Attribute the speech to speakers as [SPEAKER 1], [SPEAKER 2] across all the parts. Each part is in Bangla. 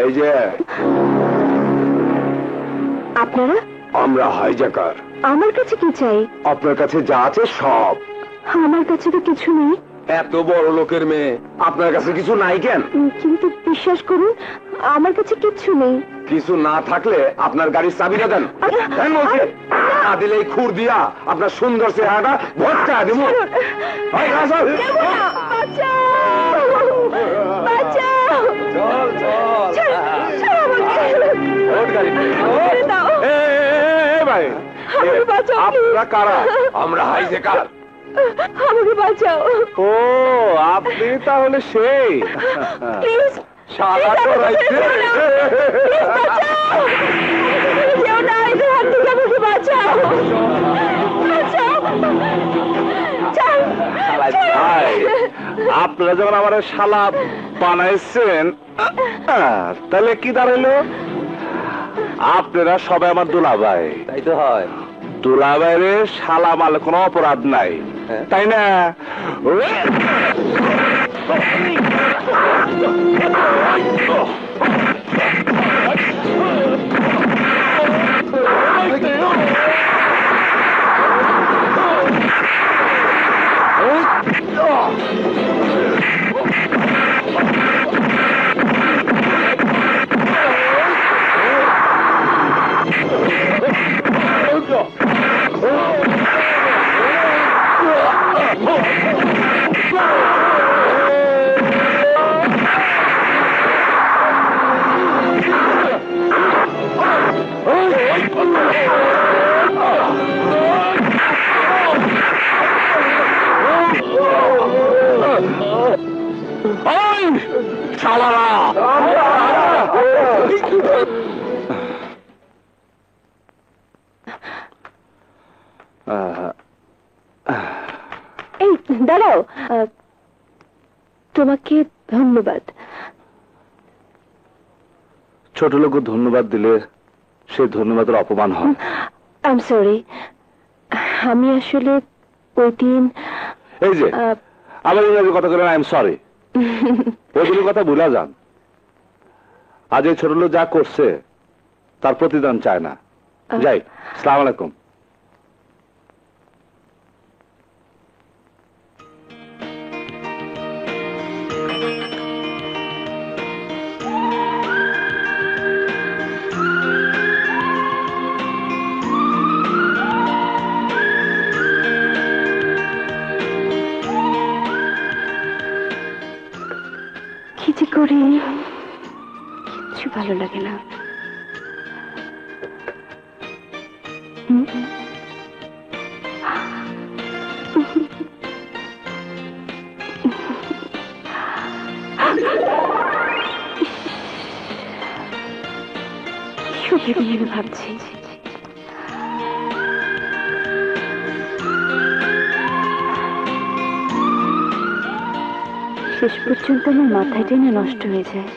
[SPEAKER 1] এই যে
[SPEAKER 2] আপনারা?
[SPEAKER 1] আমরা হাইজ্যাকার।
[SPEAKER 2] আমার কাছে কি চাই?
[SPEAKER 1] আপনার কাছে যা আছে সব।
[SPEAKER 2] আমার কাছে তো কিছু নেই।
[SPEAKER 1] এত বড় লোকের মেয়ে, আপনার কাছে কিছু নাই কেন?
[SPEAKER 2] কিন্তু বিশ্বাস করুন, আমার কাছে কিচ্ছু নেই।
[SPEAKER 1] কিছু না থাকলে আপনার গাড়ির চাবিটা দেন। দেন বলছি। না দিলে এই খুর দিয়া আপনার সুন্দর চেহারাটা ভটকা দেব। আপনারা কারা? আমরা হাইজ্যাকার।
[SPEAKER 2] আমাকে বাঁচাও।
[SPEAKER 1] ও আপনি তাহলে সেই শালা করাইছে। আপনারা যখন আমার শালা বানাইছেন তাহলে কি দাঁড়াইলো? আপনারা সবাই আমার দুলাভাই।
[SPEAKER 3] তাই তো হয়।
[SPEAKER 1] দুলাভাইরে শালা মালে কোনো অপরাধ নাই, তাই না?
[SPEAKER 2] এই দাঁড়াও, তোমাকে ধন্যবাদ।
[SPEAKER 1] ছোট লোক ধন্যবাদ দিলে সে ধন্যবাদের অপমান হয়।
[SPEAKER 2] আই এম সরি, আমি আসলে ওই দিন
[SPEAKER 1] এই যে আবার ইংরেজি কথা বলেন আই এম সরি, ওইগুলো কথা ভুলা যান। আজ এই ছোট লোক যা করছে তার প্রতিদান চায় না। যাই, আসসালামু আলাইকুম।
[SPEAKER 2] কি যে করি, কিচ্ছু ভালো লাগে না। ভেবে ভাবছি শেষ পর্যন্ত আমার মাথায় টেনে নষ্ট হয়ে যায়।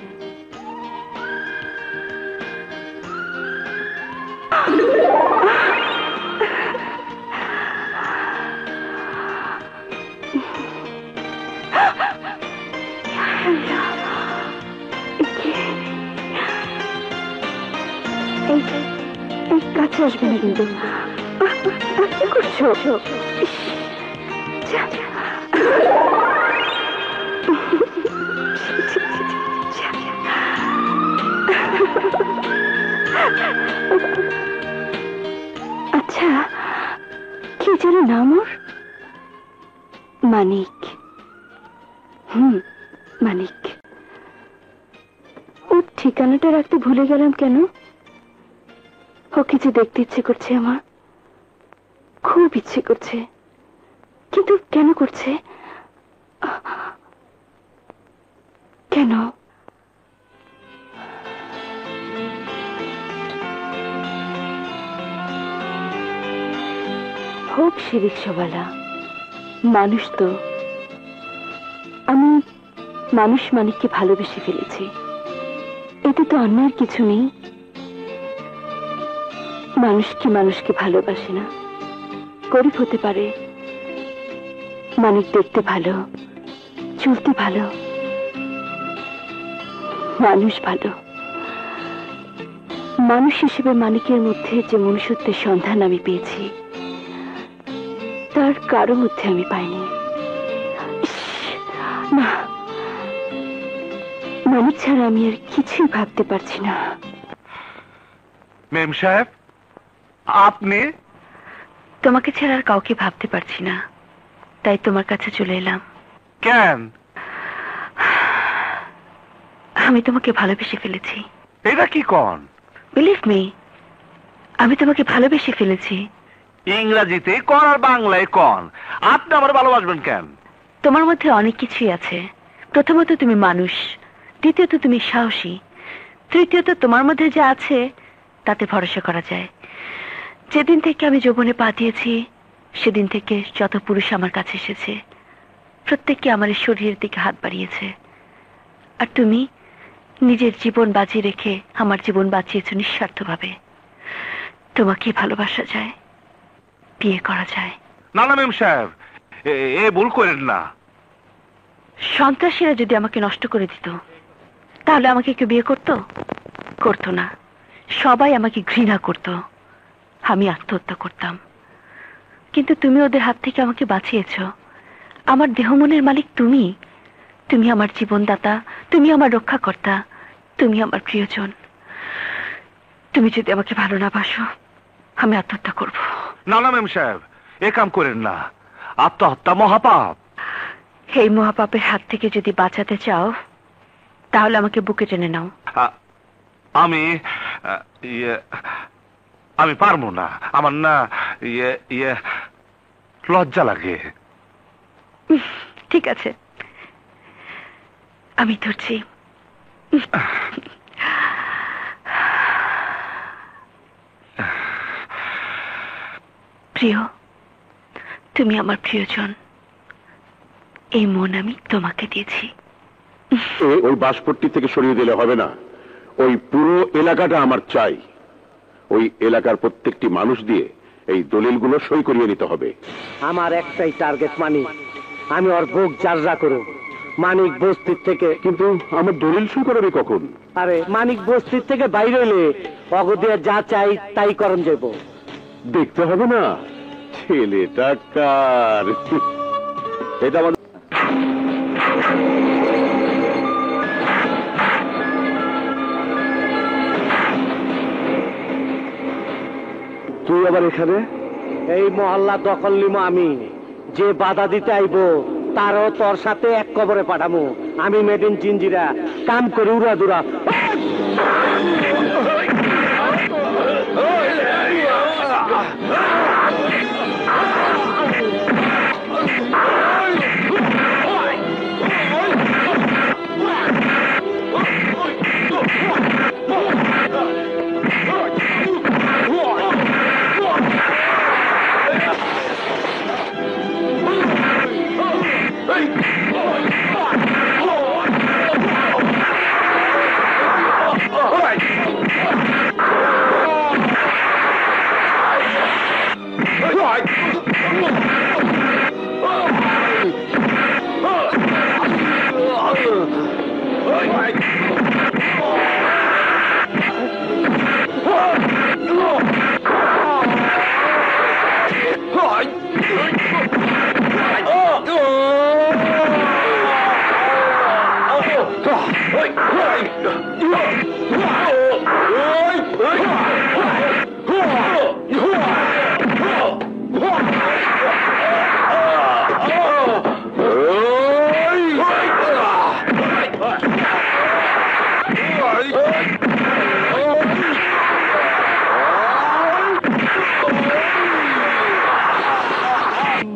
[SPEAKER 2] কাছে আসবে না কিন্তু। কি করছো? আচ্ছা, কি যেন নাম ওর? মানিক। মানিক। ওর ঠিকানাটা রাখতে ভুলে গেলাম কেন? ওকে যে দেখতে ইচ্ছে করছে আমার, খুব ইচ্ছে করছে, কিন্তু কেন করছে? কেন? হোক সে রিক্সাওয়ালা, মানুষ তো। আমি মানুষ মানিককে ভালোবেসে ফেলেছি, এতে তো অন্যায়ের কিছু নেই। মানুষ কি মানুষকে ভালোবাসে না? গরিব হতে পারে, মানিক দেখতে ভালো, চলতে ভালো, মানুষ ভালো। মানুষ হিসেবে মানিকের মধ্যে যে মনুষ্যত্বের সন্ধান আমি পেয়েছি, তার কারো মধ্যে আমি পাইনি। ইস, না, মানিক ছাড়া আমি আর কিছুই ভাবতে পারছি না।
[SPEAKER 1] মেম সাহেব, আপনি?
[SPEAKER 2] তোমাকে ছাড়া আর কাউকে ভাবতে পারছি না, তাই তোমার কাছে চলে এলাম।
[SPEAKER 1] কেন?
[SPEAKER 2] আমি তোমাকে ভালোবেসে ফেলেছি।
[SPEAKER 1] এটা কি কন?
[SPEAKER 2] বিলিভ মি, আমি তোমাকে ভালোবেসে ফেলেছি।
[SPEAKER 1] ইংরেজিতে কন আর বাংলায় কন, আপনি আমার ভালোবাসবেন কেন?
[SPEAKER 2] তোমার মধ্যে অনেক কিছুই আছে। প্রথমত তুমি মানুষ, দ্বিতীয়ত তুমি সাহসী, তৃতীয়ত তোমার মধ্যে যা আছে তাতে ভরসা করা যায়। যেদিন থেকে আমি যৌবনে পা দিয়েছি, সেদিন থেকে যত পুরুষ আমার কাছে এসেছে, প্রত্যেককে আমার এই শরীরের দিকে হাত বাড়িয়েছে। আর তুমি নিজের জীবন বাজি রেখে আমার জীবন বাঁচিয়েছ নিঃস্বার্থভাবে। তোমাকে ভালোবাসা যায়, বিয়ে করা যায়।
[SPEAKER 1] না না মেম সাহেব, এ ভুল করেন না।
[SPEAKER 2] সন্ত্রাসীরা যদি আমাকে নষ্ট করে দিত, তাহলে আমাকে কেউ বিয়ে করতো? করতো না। সবাই আমাকে ঘৃণা করত। আমি আত্মহত্যা করতাম। কিন্তু তুমি ওদের হাত থেকে আমাকে বাঁচিয়েছ। আমার দেহ মনের মালিক তুমি। তুমি আমার জীবনদাতা, তুমি আমার রক্ষাকর্তা, তুমি আমার প্রিয়জন। তুমি যদি আমাকে ভালো না বাসো, আমি আত্মহত্যা করব।
[SPEAKER 1] না না মেম সাহেব, এ কাম করেন না, আত্মহত্যা মহাপাপ।
[SPEAKER 2] এই মহাপাপের হাত থেকে যদি বাঁচাতে চাও, তাহলে আমাকে বুকে টেনে নাও।
[SPEAKER 1] আমি আমি পারবো না, আমার না লজ্জা লাগে।
[SPEAKER 2] ঠিক আছে, আমি ধরছি। প্রিয়, তুমি আমার প্রিয়জন। এই মন আমি তোমাকে দিয়েছি।
[SPEAKER 3] ওই বাসপট্টি থেকে সরিয়ে দিলে হবে না, ওই পুরো এলাকাটা আমার চাই। ওই এলাকার প্রত্যেকটি মানুষ দিয়ে এই দলিলগুলো সই করিয়ে নিতে হবে।
[SPEAKER 4] আমার একটাই টার্গেট মানিক। আমি ওর বুক জারজা করব। মানিক বস্তির থেকে।
[SPEAKER 3] কিন্তু আমার দলিল সই করাবে কখন?
[SPEAKER 4] আরে মানিক বস্তির থেকে বাইরে হইলে অগদিয়া যা চাই তাই করণ যাব।
[SPEAKER 3] দেখতে হবে না ছেলেটা কার।
[SPEAKER 1] এটা আমার
[SPEAKER 3] তুই আবার এখানে?
[SPEAKER 4] এই মহল্লা দখল নিমো আমি। যে বাধা দিতে আইব তারও তোর সাথে এক কবরে পাঠামো। আমি মেড ইন জিঞ্জিরা, কাম করে উড়া দুরা।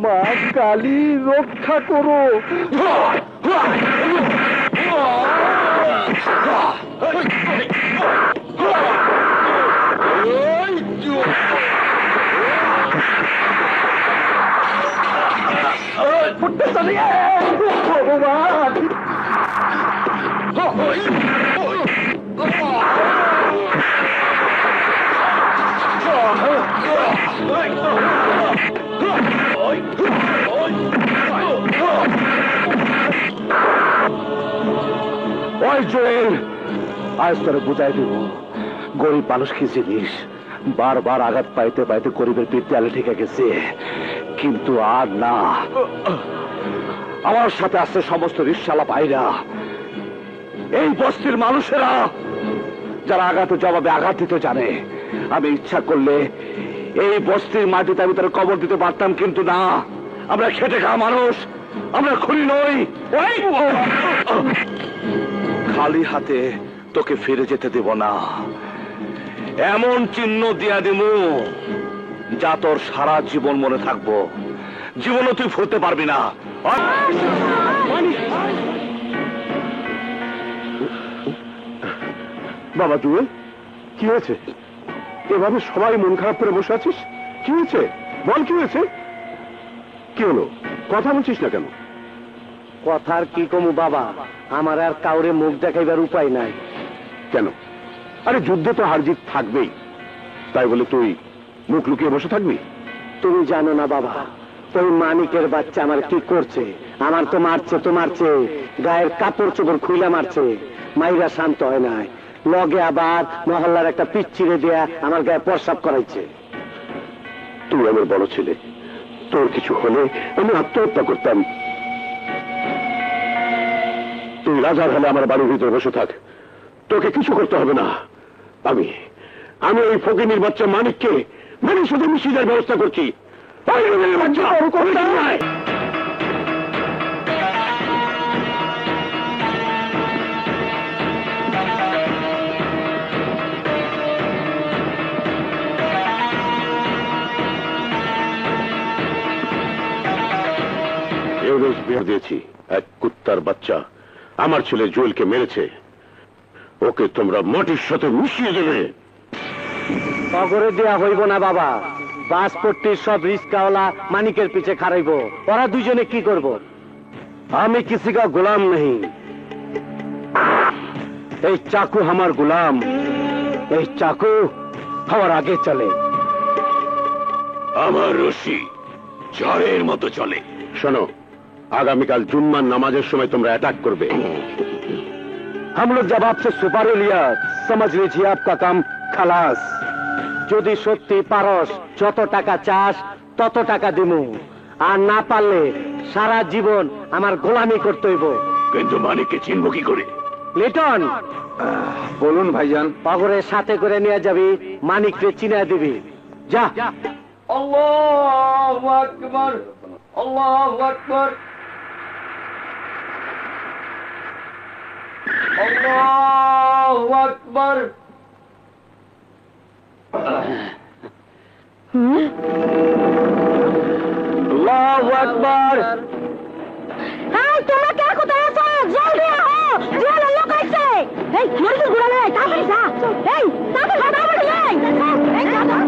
[SPEAKER 4] মা কালী রক্ষা করো। ভগবান ওই জোয়েল, আজ তোরে বুঝাই দিব
[SPEAKER 1] গরিব মানুষ কি জিনিস, বারবার আঘাত পাইতে পাইতে গরিবের পিঠ দেয়ালে ঠেকে গেছে, কিন্তু আর না। আমার সাথে আছে সমস্ত রিকশালা ভাইরা, এই বস্তির মানুষেরা, যারা আঘাতের জবাবে আঘাত দিতে জানে। আমি ইচ্ছা করলে এই বস্তির মাটিতে আমি তার কবর দিতে পারতাম, কিন্তু না, আমরা খেটে খাওয়া মানুষ, আমরা খুনি নই। খালি হাতে তোকে ফিরে যেতে দেব না, এমন চিহ্ন দিয়া দিমু যা তোর সারা জীবন মনে থাকবো, জীবনও তুই ভুলতে পারবি না।
[SPEAKER 3] বাবা জুয়েল, কি হয়েছে? এভাবে সবাই মন খারাপ করে বসে আছিস, কি হয়েছে বল, কি হয়েছে? কি হলো, কথা বলছিস না কেন?
[SPEAKER 4] কথার কি কমু বাবা, আমার আর কাউরে মুখ দেখাইবার উপায় নাই।
[SPEAKER 3] কেন? আরে যুদ্ধে তো হার জিত থাকবেই, তাই বলে তুই মুখ লুকিয়ে বসে থাকবি?
[SPEAKER 4] তুমি জানো না বাবা, ওই মানিকের বাচ্চা আমার কি করছে। আমার তো মারছে, গায়ের কাপড় চোপড় খুলে মারছে, মাইরা শান্ত হয় নাই, লগে আবার মহল্লার একটা পিচ্ছিরে দেয়া আমার গায়ে প্রস্রাব করাইছে।
[SPEAKER 3] তুই আমার বড় ছেলে, তোর কিছু হলে আমি আত্মহত্যা করতাম। তুই রাজার হলে আমার বাড়ির ভিতরে বসে থাক, তোকে কিছু করতে হবে না। আমি ওই ফকিনীর বাচ্চা মানিককে সাথে মিশিয়ে দেওয়ার ব্যবস্থা করছি। দিয়েছি এক কুত্তার বাচ্চা আমার ছেলে জুয়েলকে মেরেছে, ওকে তোমরা মাটির সাথে মিশিয়ে দেবে।
[SPEAKER 4] অগরে দেয়া হইব না বাবা, বাসপট্টির সব রিস্কাওয়ালা মানিকের পিছে খারাইব, ওরা দুজনে কি করব? আমি কিসি কা গোলাম नहीं, এই চাকু আমার গোলাম, এই চাকু আমার আগে চলে।
[SPEAKER 3] আমার রশি ঝড়ের মতো চলে। শোনো, আগামীকাল জুম্মার নামাজের সময় তোমরা অ্যাটাক করবে।
[SPEAKER 4] हम लोग जब आपसे सुपारी लिया समझ लीजिए आपका काम खलास। যদি সত্যি পারস যত টাকা চাস তত টাকা দিমু, আর না পারলে সারা জীবন আমার গোলামি করতে হইব।
[SPEAKER 3] কিন্তু মানিককে চিনব কি করে?
[SPEAKER 4] লিটন,
[SPEAKER 1] বলুন ভাইজান।
[SPEAKER 4] পাগরের সাথে করে নিয়ে যাবি, মানিককে চিনা দিবি, যা।
[SPEAKER 5] আল্লাহু আকবার, আল্লাহু আকবার, আল্লাহু আকবার।
[SPEAKER 4] আল্লাহু আকবার।
[SPEAKER 2] এই তোমরা কে কোথায় আছো? জলদি আহো, জেলের লোক আইছে। এই মরিস গুড়া নে, তাড়াতাড়ি যা। এই তাড়াতাড়ি যা, এই যা যা।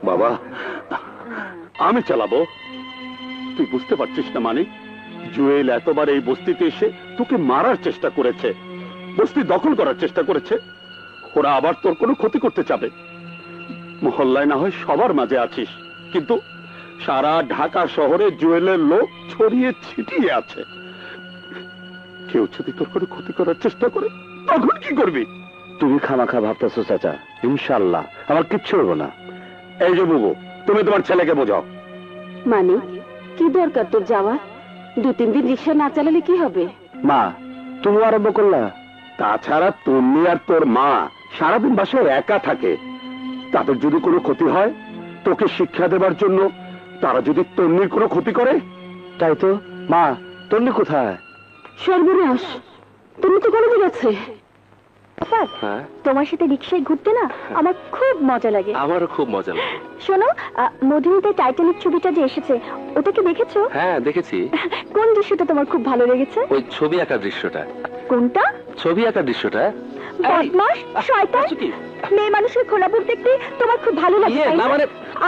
[SPEAKER 3] বাবা, আমি চালাবো। তুই বুঝতে পারছিস না মানিক, জুয়েল এতবার এই বস্তিতে এসে তোকে মারার চেষ্টা করেছে, বস্তি দখল করার চেষ্টা করেছে। ওরা আবার তোর কোনো ক্ষতি করতে চাবে। মহল্লায় না হয় সবার মাঝে আছিস, কিন্তু সারা ঢাকা শহরে জুয়েলের লোক ছড়িয়ে ছিটিয়ে আছে। কেউ যদি তোর কোনো ক্ষতি করার চেষ্টা করে তখন কি করবি?
[SPEAKER 4] তুমি খামাখা ভাবতেছো চাচা, ইনশাল্লাহ আমার কিচ্ছু হবো না।
[SPEAKER 3] এই যে বুবু, তুমি তোমার ছেলেকে বোঝাও।
[SPEAKER 2] মানে কি দরকার তোর যাওয়ার? 2-3 দিন রিক্সা না চালালে কি হবে?
[SPEAKER 4] মা, তুমি আরম্ভ করলা।
[SPEAKER 3] তাছাড়া তুমি আর তোর মা সারাদিন বাসায় একা থাকে, তাদের যদি কোনো ক্ষতি হয় তোকে শিক্ষা দেবার জন্য তারা যদি তন্নির কোনো ক্ষতি করে?
[SPEAKER 4] তাই তো। মা, তন্নি কোথায়?
[SPEAKER 2] সর্বনাশ, তুমি তো কলেজে গেছে।
[SPEAKER 1] হ্যাঁ,
[SPEAKER 2] তোমার সাথে রিক্সায় ঘুরতে না আমার খুব মজা লাগে।
[SPEAKER 1] আমারও খুব মজা লাগে।
[SPEAKER 2] শোনো, মধুমিতা টাইটানিক ছবিটা যে এসেছে ওটা কি দেখেছো?
[SPEAKER 1] হ্যাঁ, দেখেছি।
[SPEAKER 2] কোন দৃশ্যটা তোমার খুব ভালো লেগেছে?
[SPEAKER 1] ওই ছবি আঁকার দৃশ্যটা।
[SPEAKER 2] কোনটা?
[SPEAKER 1] ছবি আঁকার দৃশ্যটা।
[SPEAKER 2] বদমাস, শয়তান, মেয়ে মানুষের খোলাপুর দেখতে তোমার খুব ভালো লাগে, তাই না?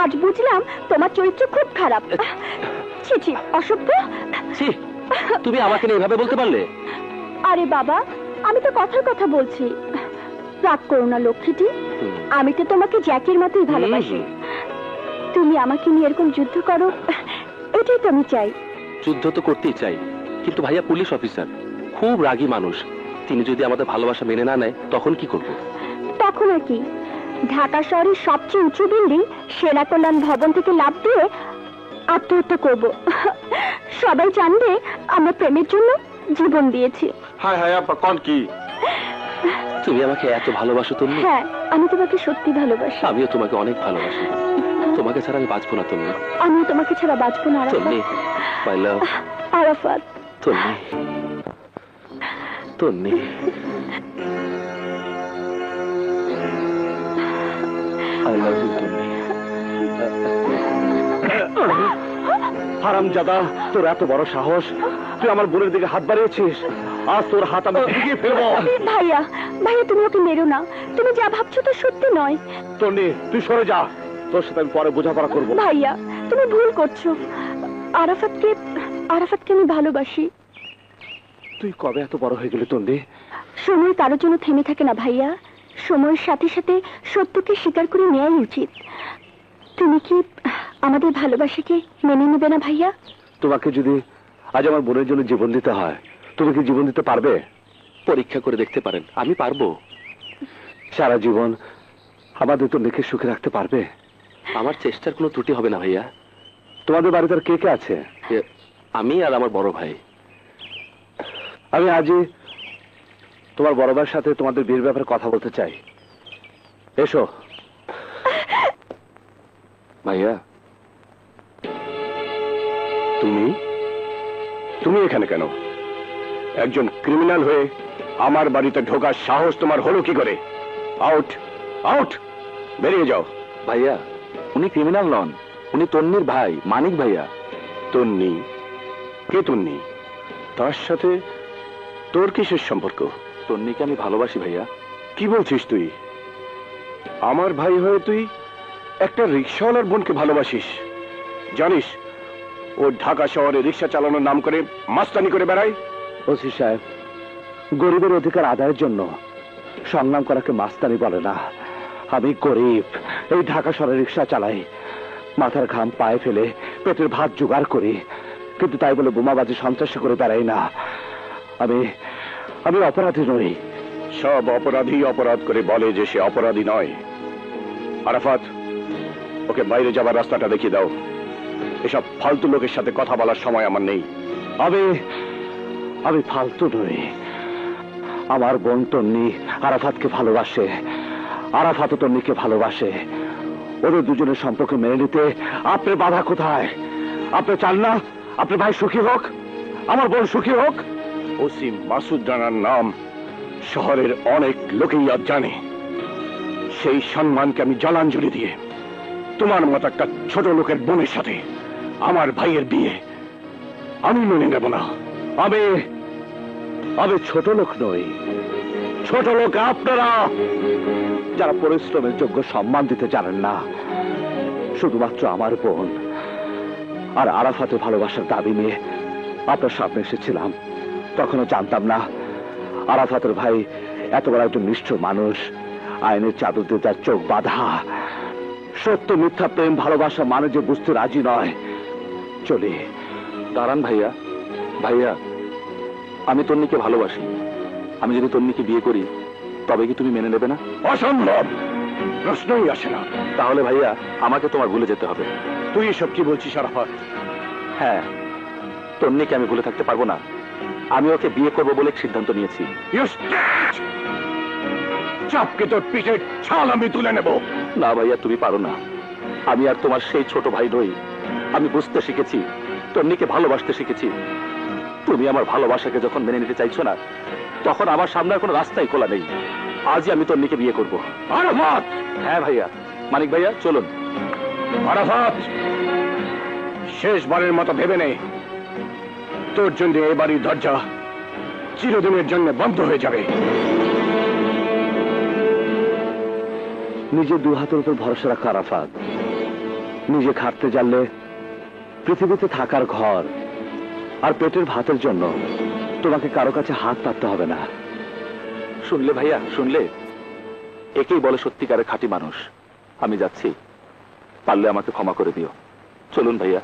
[SPEAKER 2] আজ বুঝলাম তোমার চরিত্র খুব খারাপ। ছি ছি, অসভ্য।
[SPEAKER 1] তুমি আমাকে নিয়ে এভাবে বলতে পারলে?
[SPEAKER 2] আরে বাবা, আমি তো কথার কথা বলছি, রাগ করো না লক্ষ্মীটি। আমি তো তোমাকে জ্যাকের মতোই ভালোবাসি। তুমি আমাকে নিয়ে এরকম যুদ্ধ করো, এটাই তো আমি চাই।
[SPEAKER 1] যুদ্ধ তো করতেই চাই, কিন্তু ভাইয়া পুলিশ অফিসার, খুব রাগী মানুষ। তিনি যদি আমাদের ভালোবাসা মেনে না নেয় তখন কি করব?
[SPEAKER 2] তখন আর কি, ঢাকা শহরের সবচেয়ে উঁচু বিল্ডিং সেনা কল্যাণ ভবন থেকে লাফ দিয়ে আত্মহত্যা করব। সবাই জানবে আমরা প্রেমের জন্য জীবন দিয়েছি।
[SPEAKER 3] হায় হায় আপা, কোন কি?
[SPEAKER 1] তুমি আমাকে এত ভালোবাসো তুমি?
[SPEAKER 2] হ্যাঁ, আমি তোমাকে সত্যি ভালোবাসি।
[SPEAKER 1] আমিও তোমাকে অনেক ভালোবাসি। তোমাকে ছাড়া আমি বাঁচবো না তুমি।
[SPEAKER 2] আমিও তোমাকে ছাড়া বাঁচবো না
[SPEAKER 1] তন্নি, মাই লাভ।
[SPEAKER 2] আরাফাত।
[SPEAKER 1] তন্নি, তন্নি। আই লাভ ইউ তন্নি।
[SPEAKER 4] হারামজাদা, তোর এত বড় সাহস, তুই আমার বোনের দিকে হাত বাড়িয়েছিস। আজ তোর হাত আমি ভেঙে ফেলবো।
[SPEAKER 2] ভাইয়া, ভাইয়া তুমি ওকে মেরো না। তুমি যা ভাবছো তো সত্যি নয়।
[SPEAKER 4] তন্নি, তুই সরে যা, তোর সাথে আমি পরে বোঝাপড়া করবো।
[SPEAKER 2] ভাইয়া, তুমি ভুল করছো। আরাফাতকে আমি ভালোবাসি।
[SPEAKER 4] তুই কবে এত বড় হয়ে গেলি তন্নি?
[SPEAKER 2] সময় কারোর জন্য থেমে থাকে না ভাইয়া, সময়ের সাথে সাথে সত্যকে স্বীকার করে নেওয়াই উচিত। তুমি কি আমাদের ভালোবাসাকে মেনে নেবে না ভাইয়া?
[SPEAKER 4] তোমাকে যদি আজ আমার বোনের জন্য জীবন দিতে হয়, তুমি কি জীবন দিতে পারবে?
[SPEAKER 1] পরীক্ষা করে দেখতে পারেন, আমি পারবো।
[SPEAKER 4] সারা জীবন আমাদের তন্নিকে সুখে রাখতে পারবে?
[SPEAKER 1] আমার চেষ্টার কোনো ত্রুটি হবে না ভাইয়া।
[SPEAKER 4] তোমাদের বাড়িতে আর কে কে আছে?
[SPEAKER 1] আমি আর আমার বড় ভাই।
[SPEAKER 4] আমি আজই তোমার বড় ভাইয়ের সাথে তোমাদের বিয়ের ব্যাপারে কথা বলতে চাই। এসো।
[SPEAKER 3] ভাইয়া, তুমি তুমি এখানে কেন? একজন ক্রিমিনাল হয়ে আমার বাড়িতে ঢোকার সাহস তোমার হলো কি করে? আউট, আউট, বেরিয়ে যাও।
[SPEAKER 1] ভাইয়া, উনি ক্রিমিনাল নন, উনি তন্নির ভাই, মানিক ভাইয়া।
[SPEAKER 3] তন্নি? কে তন্নি? তার সাথে তোর কিসের সম্পর্ক?
[SPEAKER 1] তন্নিকে আমি ভালোবাসি ভাইয়া।
[SPEAKER 3] কি বলছিস তুই? আমার ভাই হয়ে তুই একটা রিক্সাওয়ালার বোনকে ভালোবাসিস? জানিস ও ঢাকা শহরে রিক্সা চালানোর নাম করে মাস্তানি করে বেড়ায়?
[SPEAKER 4] ওসি সাহেব, গরিবের অধিকার আদায়ের জন্য সংগ্রাম করাকে মাস্তানি বলে না। আমি গরিব, এই ঢাকা শহরে রিক্সা চালাই, মাথার ঘাম পায়ে ফেলে পেটের ভাত জোগাড় করি, কিন্তু তাই বলে বোমাবাজি সন্ত্রাসী করে বেড়াই না। আমি আমি অপরাধী নই।
[SPEAKER 3] সব অপরাধী অপরাধ করে বলে যে সে অপরাধী নয়। আরাফাত, ওকে বাইরে যাবার রাস্তাটা দেখিয়ে দাও। এসব ফালতু লোকের সাথে কথা বলার সময় আমার নেই।
[SPEAKER 4] আমি ফালতু নই। আমার বোন তন্নি আরাফাতকে ভালোবাসে, আরাফাত তন্নিকে ভালোবাসে। ওদের দুজনের সম্পর্ক মেনে নিতে আপনার বাধা কোথায়? আপনি চান না আপনার ভাই সুখী হোক, আমার বোন সুখী হোক?
[SPEAKER 3] ওসি মাসুদ রানার নাম শহরের অনেক লোকেই আজ জানে। সেই সম্মানকে আমি জলাঞ্জলি দিয়ে তোমার মতো একটা ছোট লোকের বোনের সাথে আমার ভাইয়ের বিয়ে আমি মেনে নেব না।
[SPEAKER 4] আমি ছোট লোক নই, ছোট লোক আপনারা, যারা পরিশ্রমের যোগ্য সম্মান দিতে জানেন না,
[SPEAKER 1] শুধুমাত্র আমার বোন আর আরাফাতের ভালোবাসার দাবি নিয়ে আপনার সামনে এসেছিলাম। তখনও জানতাম না আরাফাতের ভাই এত বড় একজন নিষ্ঠুর মানুষ, আইনের চাদর দিয়ে তার চোখ বাঁধা। সত্য মিথ্যা প্রেম ভালোবাসা মানুষ যে বুঝতে রাজি নয়। চলি।
[SPEAKER 3] দাঁড়ান ভাইয়া, ভাইয়া আমি তন্নিকে ভালোবাসি। আমি যদি তন্নিকে বিয়ে করি তবে কি তুমি মেনে নেবে না?
[SPEAKER 4] অসম্ভব, প্রশ্নই আসে না।
[SPEAKER 3] তাহলে ভাইয়া আমাকে তোমার ভুলে যেতে হবে।
[SPEAKER 4] তুই এসব কি বলছিস আরাফাত?
[SPEAKER 3] হ্যাঁ, তন্নিকে আমি ভুলে থাকতে পারবো না। আমি ওকে বিয়ে করবো বলে সিদ্ধান্ত নিয়েছি।
[SPEAKER 4] চাপকে তোর পিঠের ছাল আমি তুলে নেব।
[SPEAKER 3] না ভাইয়া, তুমি পারো না। আমি আর তোমার সেই ছোট ভাই নই। আমি বুঝতে শিখেছি, তন্নিকে ভালোবাসতে শিখেছি। তুমি আমার ভালোবাসাকে যখন মেনে নিতে চাইছো না, তখন আমার সামনে আর কোনো রাস্তাই খোলা নেই। আজই আমি তন্নিকে বিয়ে করবো।
[SPEAKER 4] আরাফাত!
[SPEAKER 3] হ্যাঁ ভাইয়া। মানিক ভাইয়া চলুন।
[SPEAKER 4] আরাফাত, শেষবারের মতো ভেবে নে, তোর জন্য এই বাড়ির দরজা চিরদিনের জন্য বন্ধ হয়ে যাবে।
[SPEAKER 1] নিজের দু হাতের উপর ভরসা রাখা আরাফাত। নিজে খাটতে জানলে পৃথিবীতে থাকার ঘর আর পেটের ভাতের জন্য তোমাকে কারো কাছে হাত পাততে হবে না।
[SPEAKER 3] শুনলে ভাইয়া, শুনলে? একেই বলে সত্যিকারের খাঁটি মানুষ। আমি যাচ্ছি, পারলে আমাকে ক্ষমা করে দিও। চলুন ভাইয়া।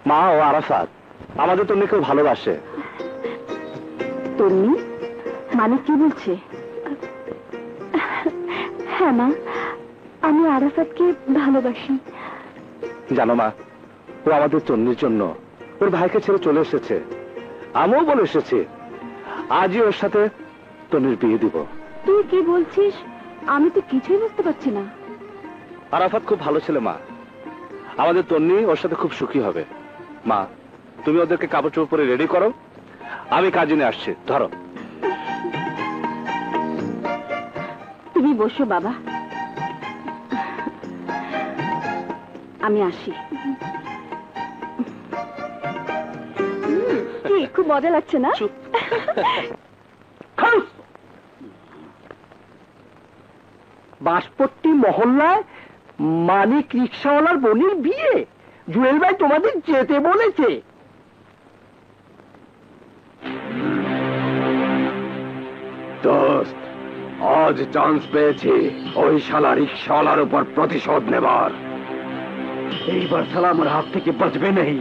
[SPEAKER 1] মা ও আরাফাত আমাদের তন্নিকেও ভালোবাসে।
[SPEAKER 2] তন্নি মানে কি বলছে? হ্যাঁ মা, আমি আরাফাতকে ভালোবাসি।
[SPEAKER 1] জানো মা, ও আমাদের তন্নির জন্য ওর ভাইকে ছেড়ে চলে এসেছে। আমিও বলে এসেছি আজই ওর সাথে তন্নির বিয়ে দিব।
[SPEAKER 2] তুই কি বলছিস? আমি তো কিছুই বুঝতে পারছি না।
[SPEAKER 1] আরাফাত খুব ভালো ছেলে মা, আমাদের তন্নি ওর সাথে খুব সুখী হবে। মা, তুমি ওদেরকে কাপড় চোপড় পরে রেডি করো, আমি কাজে নিয়ে আসছি। ধরো।
[SPEAKER 2] তুমি বসো বাবা, আমি আসি। কি খুব মজা লাগছে না?
[SPEAKER 4] বাঁশপট্টি মহল্লায় মানিক রিক্সাওয়ালার বোনের বিয়ে। জুয়েল ভাই তোমাদের যেতে বলেছে। দোস্ত, আজ চান্স পেয়েছি ওই শালা রিক্সাওয়ালার উপর প্রতিশোধ নেবার। এইবার শালা আমার হাত থেকে বাঁচবে নেই।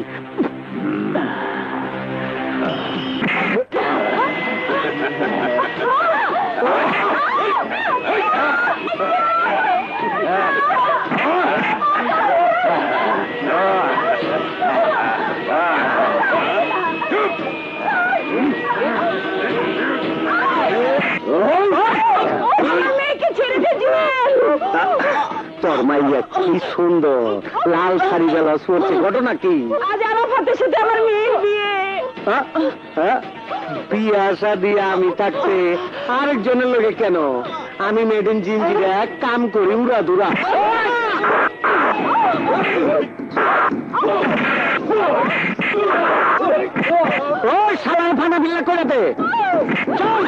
[SPEAKER 4] তোর মাইয়া কি সুন্দর লাল শাড়ি বেলা চলছে, ঘটনা কি?
[SPEAKER 2] আজ আরাফাতের সাথে আমার মেয়ের বিয়ে।
[SPEAKER 4] বিয়া শাদি আমি থাকতে আরেকজনের লোকে কেন? আমি মেড ইন জিঞ্জিরা এক কাম করি উড়া দুরা। ওই শালা ফানা বিল্লা করে দে। চল।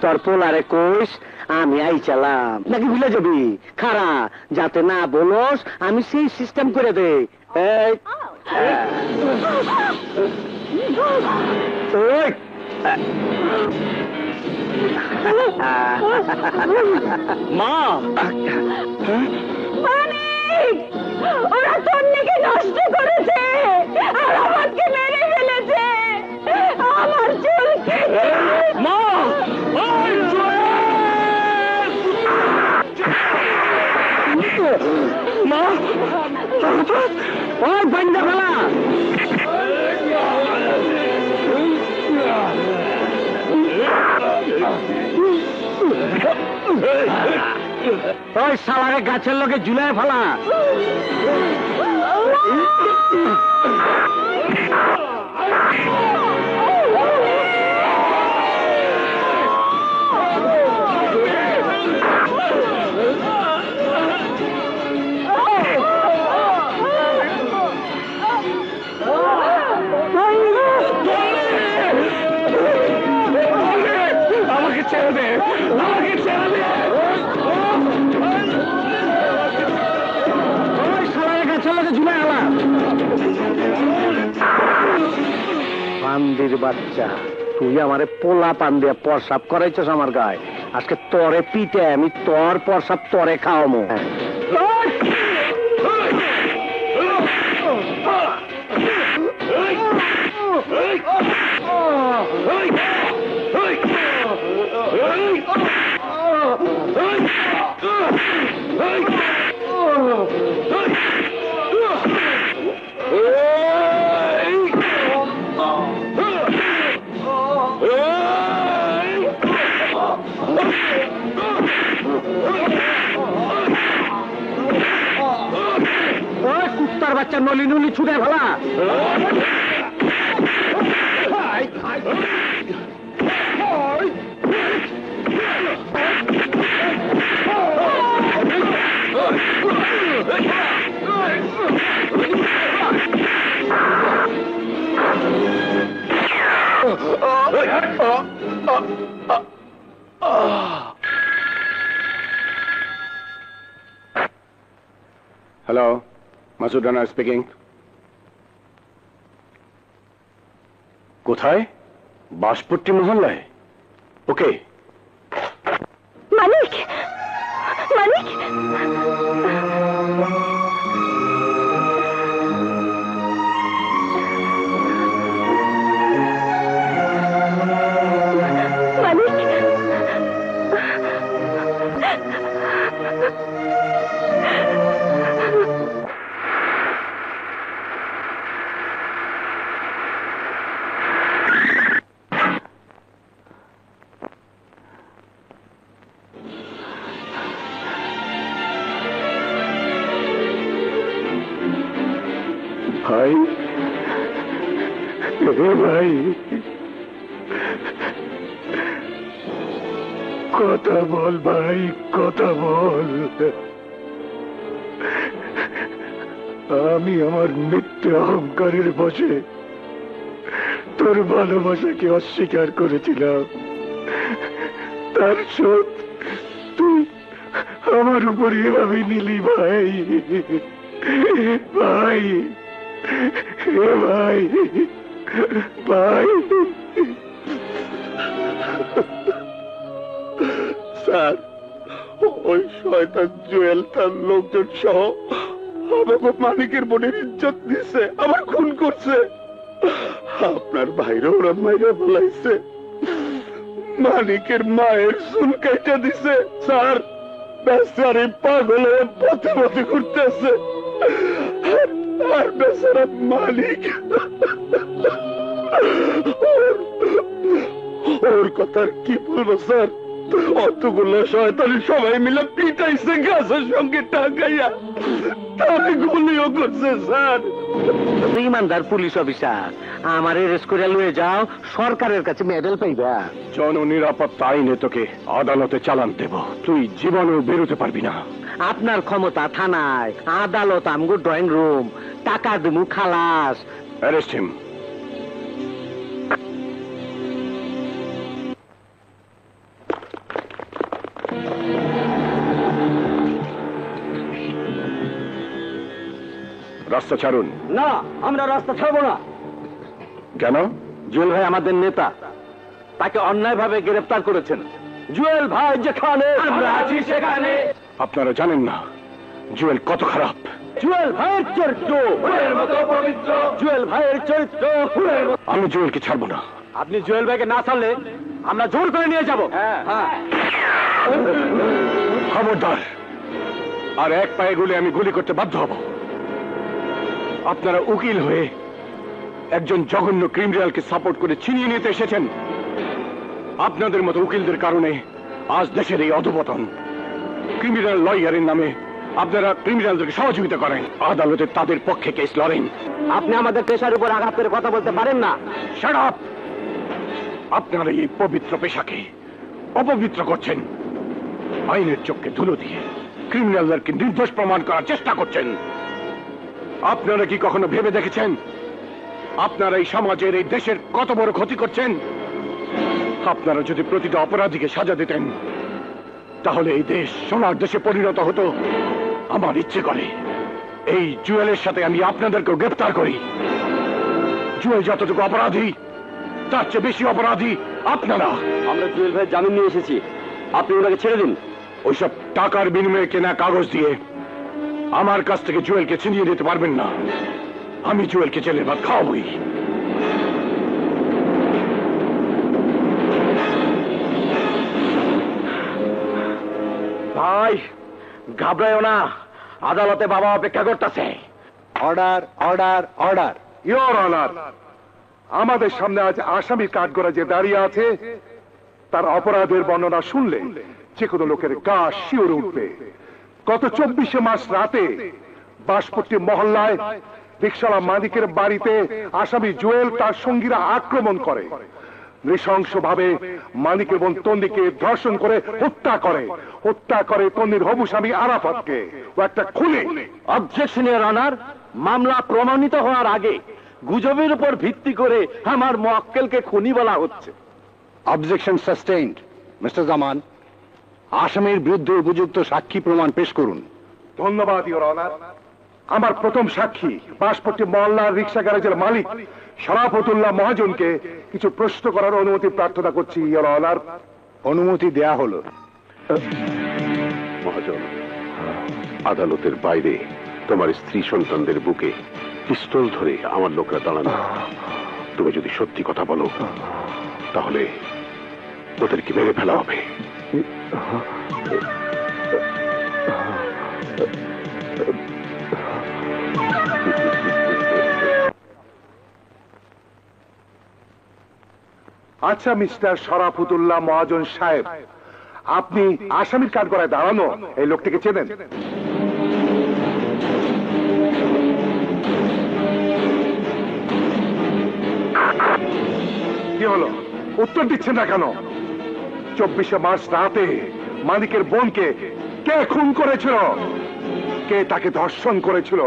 [SPEAKER 4] তোর পোলারে কোষ আমি আই চালাম নাকি ভুলে যাবি? খারা যাতে না বলস আমি সেই সিস্টেম করে দে। মা,
[SPEAKER 2] ওরা তন্নিকে নষ্ট করেছে, আরাফাতকে মেরে ফেলেছে, আমার চুল কেটে।
[SPEAKER 4] মা, মা, ওই বান্দা ফেলা। ওই শালারে গাছের লগে ঝুলায় ফেলা।
[SPEAKER 1] আমাকে ছেড়ে দে, আমাকে ছেড়ে দে।
[SPEAKER 4] ওই শালারে গাছের লগে ঝুলায় ফেলা। পান্দির বাচ্চা, তুই আমারে পোলা পান দিয়ে প্রসাব করাইছস আমার গায়ে। আজকে তরে পিটে আমি তোর প্রসাব তরে খাওয়ামো। কুত্তার বাচ্চা নলি নলি ছুটে ফেলা।
[SPEAKER 1] Hello, Masud Rana speaking. কোথায়? বাঁশপট্টি মহল্লায়। ওকে।
[SPEAKER 2] মানিক, মানিক,
[SPEAKER 1] ভাই, ভাই, কথা বল ভাই, কথা বল। আমি আমার মিথ্যে অহংকারের বশে তোর ভালোবাসাকে অস্বীকার করেছিলাম। তার শোধ তুই আমার উপর এভাবে নিলি ভাই। ভাই, ভাই, ভাই।
[SPEAKER 3] স্যার, ওই শয়তান জুয়েল তার লোকজন সহ আমাকে মানিকের বোনের ইজ্জত দিচ্ছে, আমার খুন করছে। আপনার ভাইরা ওরা মাইরা ফেলাইছে, মানিকের মায়ের চুল কেটে দিছে। স্যার, বেচারি পাগল হয়ে পথে পথে ঘুরতেছে। আর বেচারা মালিক ওর কথা কি বলবো স্যার? অতগুলো শয়তানি সবাই মিলে পিটাইছে, গাছের সঙ্গে টাকাইয়া তারে গুলিও করছে স্যার।
[SPEAKER 4] ইমানদার পুলিশ অফিসার, আমার এরেস্ট করে লয়ে যাও, সরকারের কাছে মেডেল পাইবা।
[SPEAKER 1] জননিরাপত্তা আইনে তোকে আদালতে চালান দেব, তুই জীবনেও বেরোতে পারবি না।
[SPEAKER 4] আপনার ক্ষমতা থানায়, আদালত আমগো ড্রয়িং রুম, টাকা দিমু খালাস।
[SPEAKER 1] Arrest him. রাস্তা ছাড়ুন।
[SPEAKER 4] না, আমরা রাস্তা ছাড়বো না।
[SPEAKER 1] কেন?
[SPEAKER 4] জুয়েল ভাই আমাদের নেতা, তাকে অন্যায়ভাবে গ্রেফতার করেছেন। জুয়েল ভাই যেখানে আমরা আছি সেখানে।
[SPEAKER 1] আপনারা জানেন না জুয়েল কত খারাপ।
[SPEAKER 4] জুয়েল ভাইয়ের চরিত্র ফুলের মতো পবিত্র। জুয়েল ভাইয়ের চরিত্র ফুলের মতো।
[SPEAKER 1] আমি জুয়েলকে ছাড়বো না।
[SPEAKER 4] আপনি জুয়েল ভাইকে না ছাড়লে আমরা জোর করে নিয়ে যাব।
[SPEAKER 1] খবরদার, আর এক পায়ে গুলি আমি গুলি করতে বাধ্য হব। আপনারা উকিল হয়ে একজন জঘন্য ক্রিমিনালকে সাপোর্ট করে ছিনিয়ে নিতে এসেছেন। আপনাদের মতো উকিলদের কারণে আজ দেশের এই অধপতন।
[SPEAKER 3] ক্রিমিনাল লয়ারের নামে আপনারা ক্রিমিনালদেরকে সহযোগিতা করেন, আদালতে তাদের পক্ষে কেস লড়েন।
[SPEAKER 4] আপনি আমাদের পেশার উপর আঘাত করে কথা বলতে পারেন না।
[SPEAKER 3] Shut up! আপনারা এই পবিত্র পেশাকে অপবিত্র করছেন, আইনের চোখকে ধুলো দিয়ে ক্রিমিনালদেরকে নির্দোষ প্রমাণ করার চেষ্টা করছেন। আপনারা কি কখনো ভেবে দেখেছেন আপনারা এই সমাজের, এই দেশের কত বড় ক্ষতি করছেন? আপনারা যদি প্রতিটা অপরাধীকে সাজা দিতেন তাহলে এই দেশ সোনার দেশে পরিণত হতো। আমার ইচ্ছে করে এই জুয়েলের সাথে আমি আপনাদেরকেও গ্রেফতার করি। জুয়েল যতটুকু অপরাধী তার চেয়ে বেশি অপরাধী আপনারা।
[SPEAKER 4] আমরা জুয়েল ভাই জামিন নিয়ে এসেছি, আপনি ওনাকে ছেড়ে দিন।
[SPEAKER 3] ওইসব টাকার বিনিময়ে কেনা কাগজ দিয়ে আমার কাছ থেকে জুয়েলকে ছিনিয়ে নিতে পারবেন না। আমি জুয়েলকে জেলের ভাত খাওয়াবই।
[SPEAKER 4] ভাই ঘাবড়ায়ও না, আদালতে বাবা অপেক্ষা করতেছে।
[SPEAKER 1] Order, order, order. Your honour, আমাদের সামনে আজ আসামি কাঠগড়া যে দাঁড়িয়ে আছে তার অপরাধের বর্ণনা শুনলে যে কোনো লোকের গা শিউরে উঠবে। গত 24 মার্চ রাতে বাঁশপট্টি মহল্লায় রিকশাওয়ালা মালিকের বাড়িতে আসামি জুয়েল তার সঙ্গীরা আক্রমণ করে, নৃশংসভাবে মালিকের বোন তন্দিকে ধর্ষণ করে হত্যা করে তন্দির হবু স্বামী আরাফাতকে। ও একটা খুনি।
[SPEAKER 4] অবজেকশন ইওর অনার, মামলা প্রমাণিত হওয়ার আগে গুজবের উপর ভিত্তি করে আমার মোয়াক্কেলকে খুনি বলা হচ্ছে।
[SPEAKER 1] Objection sustained. মিস্টার জামান, আসামির বিরুদ্ধে উপযুক্ত সাক্ষী প্রমাণ পেশ করুন। ধন্যবাদ ইওর অনার। আমার প্রথম সাক্ষী বাঁশপট্টি মহল্লার রিকশা গ্যারেজের মালিক শরাফতুল্লাহ মহাজনকে কিছু প্রশ্ন করার অনুমতি প্রার্থনা করছি ইওর অনার। অনুমতি দেয়া হলো।
[SPEAKER 3] মহাজন, আদালতের বাইরে তোমার স্ত্রী সন্তানদের বুকে পিস্তল ধরে আমার লোকরা দাঁড়ানো। তুমি যদি সত্যি কথা বলো তাহলে ওদেরকে মেরে ফেলা হবে।
[SPEAKER 1] আচ্ছা মিস্টার শরাফতুল্লাহ মহাজন সাহেব, আপনি আসামির কাঠগড়ায় দাঁড়ানো এই লোকটিকে চেনেন? কি হলো, উত্তর দিচ্ছেন না কেন? 24 মার্চ রাতে মালিকের বোনকে কে খুন করেছিল? কে তাকে ধর্ষণ করেছিল?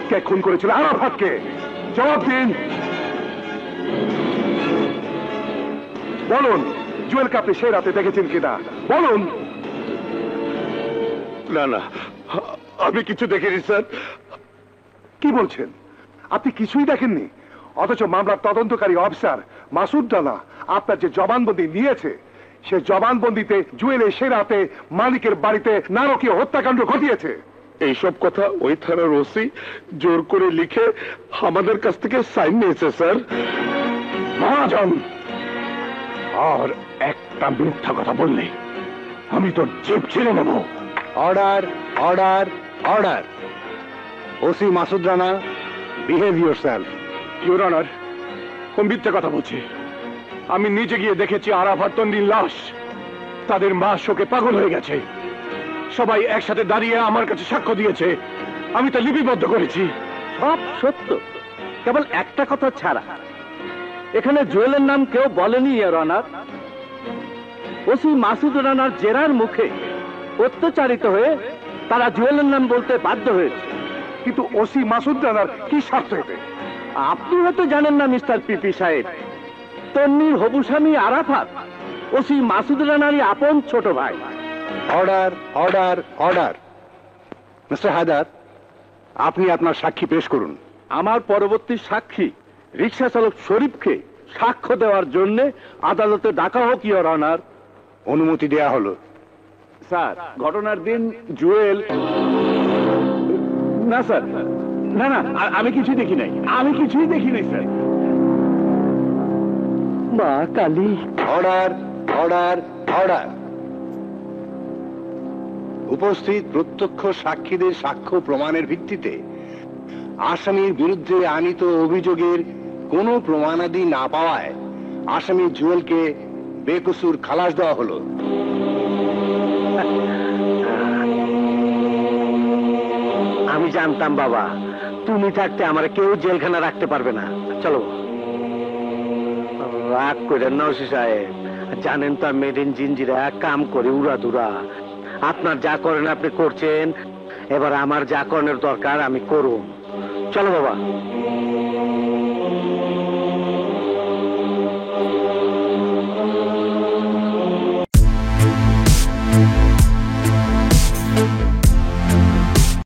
[SPEAKER 1] কে খুন করেছিল আরাফাতকে? জবাব দিন, বলুন। জুয়েলকে আপনি সেই রাতে দেখেছেন কিনা বলুন।
[SPEAKER 3] না না, আমি কিছু দেখিনি স্যার।
[SPEAKER 1] কি বলছেন? আপনি কিছুই দেখেননি? অথচ মামলার তদন্তকারী অফিসার মাসুদ রানা আপনার যে জবানবন্দি নিয়েছে সে জবানবন্দিতে জুয়েল সে রাতে মালিকের বাড়িতে নারকীয় হত্যাকাণ্ড ঘটিয়েছে।
[SPEAKER 3] এইসব কথা ওই থানার ওসি জোর করে লিখে আমাদের কাছ থেকে সাইন নিয়েছে স্যার।
[SPEAKER 1] মহাজন,
[SPEAKER 3] আর একটা মিথ্যা কথা বললে আমি তো জিভ ছিঁড়ে নেব।
[SPEAKER 1] Order, order, order. OC Masud Rana, behave yourself.
[SPEAKER 3] Your honour, ও মিথ্যা কথা বলছে। আমি নিজে গিয়ে দেখেছি আরাফাত তন্দির লাশ। তাদের মা শোকে পাগল হয়ে গেছে। সবাই একসাথে দাঁড়িয়ে আমার কাছে সাক্ষ্য দিয়েছে। আমি তা লিপিবদ্ধ করেছি।
[SPEAKER 4] সব সত্য, কেবল একটা কথা ছাড়া। এখানে জুয়েলের নাম কেউ বলেনি ইওর অনার। ওসি মাসুদ রানার জেরার মুখে অত্যাচারিত হয়ে তারা জুয়েলের নাম বলতে বাধ্য হয়েছে।
[SPEAKER 1] কিন্তু ওসি মাসুদ রানার কি স্বার্থ এতে?
[SPEAKER 4] আপনি হয়তো জানেন না মিস্টার পিপি সাহেব, তন্নির হবু স্বামী আরাফাত ওসি মাসুদ রানারই আপন ছোট ভাই।
[SPEAKER 1] Order, order, order. Mister Haider, আপনি আপনার সাক্ষী পেশ করুন।
[SPEAKER 4] আমার পরবর্তী সাক্ষী রিকশা চালক শরীফকে সাক্ষ্য দেওয়ার জন্য আদালতে ডাকা হোক ইওর অনার।
[SPEAKER 1] অনুমতি দেয়া হলো।
[SPEAKER 4] স্যার, ঘটনার দিন জুয়েল... না স্যার, না না, আমি কিছুই দেখি নাই, আমি কিছুই দেখি নাই স্যার। মা কালী।
[SPEAKER 1] Order, order, order. উপস্থিত প্রত্যক্ষ সাক্ষীদের সাক্ষ্য প্রমাণের ভিত্তিতে আসামির বিরুদ্ধে আনিত অভিযোগের কোনো প্রমাণাদি না পাওয়ায় আসামি জুয়েলকে বেকসুর খালাস দেওয়া হলো।
[SPEAKER 4] আমি জানতাম বাবা, তুমি থাকতে আমার কেউ জেলখানা রাখতে পারবে না। চলো। রাগ করেন না ওসি সাহেব, জানেন তো আমি মেড ইন জিঞ্জিরা কাম করে উড়াদুরা। আপনার যা করেন আপনি করছেন, এবার আমার যা করার দরকার আমি করুন। চলো বাবা।